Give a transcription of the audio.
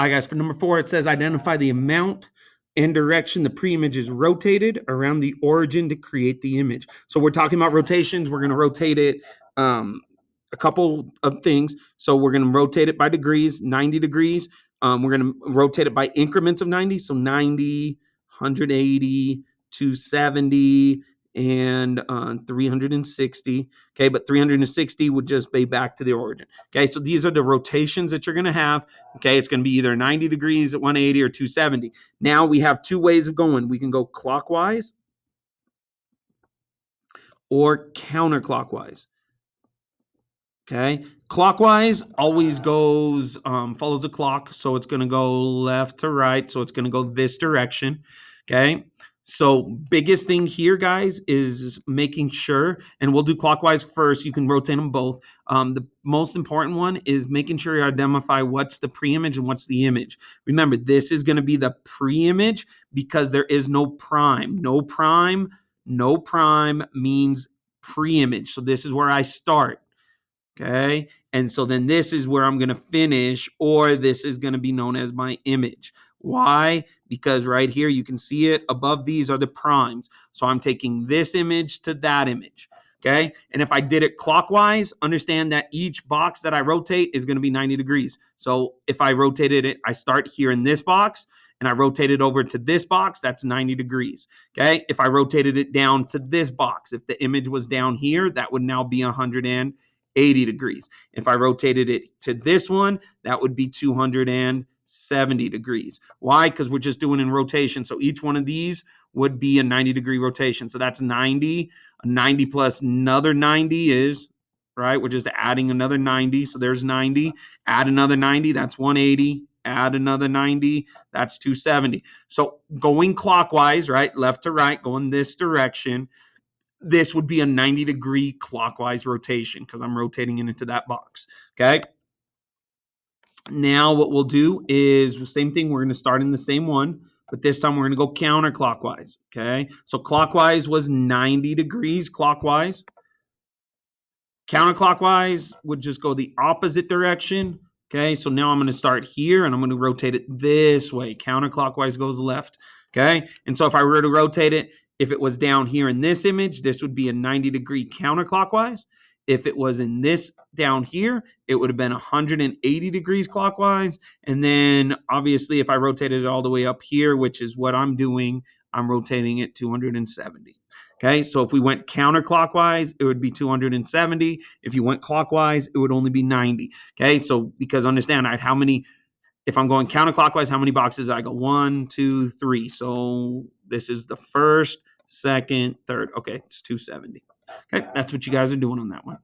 All right, guys, for number 4, it says identify the amount and direction the pre-image is rotated around the origin to create the image. So we're talking about rotations. We're going to rotate it a couple of things. So we're going to rotate it by degrees, 90 degrees. We're going to rotate it by increments of 90. So 90, 180, 270, and 360. Okay, but 360 would just be back to the origin. Okay, so these are the rotations that you're going to have. Okay, it's going to be either 90 degrees at 180 or 270. Now we have two ways of going. We can go clockwise or counterclockwise. Okay, clockwise always goes follows the clock, so it's going to go left to right, so it's going to go this direction. Okay, so biggest thing here, guys, is making sure, and we'll do clockwise first. You can rotate them both. The most important one is making sure you identify what's the pre-image and what's the image. Remember, this is going to be the pre-image because there is no prime. No prime means pre-image. So this is where I start. Okay. And so then this is where I'm going to finish, or this is going to be known as my image. Why? Because right here, you can see it above these are the primes. So I'm taking this image to that image. Okay. And if I did it clockwise, understand that each box that I rotate is going to be 90 degrees. So if I rotated it, I start here in this box and I rotate it over to this box, that's 90 degrees. Okay. If I rotated it down to this box, if the image was down here, that would now be 180 degrees. If I rotated it to this one, that would be 270 degrees. Why? Because we're just doing in rotation. So each one of these would be a 90-degree rotation. So that's 90. A 90 plus another 90 is, right? We're just adding another 90. So there's 90. Add another 90. That's 180. Add another 90. That's 270. So going clockwise, right? Left to right, going this direction, this would be a 90-degree clockwise rotation because I'm rotating it into that box. Okay. Now what we'll do is the same thing. We're going to start in the same one, but this time we're going to go counterclockwise. Okay. So clockwise was 90 degrees clockwise. Counterclockwise would just go the opposite direction. Okay. So now I'm going to start here and I'm going to rotate it this way. Counterclockwise goes left. Okay. And so if I were to rotate it, if it was down here in this image, this would be a 90-degree counterclockwise. If it was in this down here, it would have been 180 degrees clockwise. And then obviously if I rotated it all the way up here, which is what I'm doing, I'm rotating it 270. Okay, so if we went counterclockwise, it would be 270. If you went clockwise, it would only be 90. Okay, so because understand, if I'm going counterclockwise, how many boxes I go? 1, 2, 3. So this is the first, second, third. Okay, it's 270. Okay, that's what you guys are doing on that one.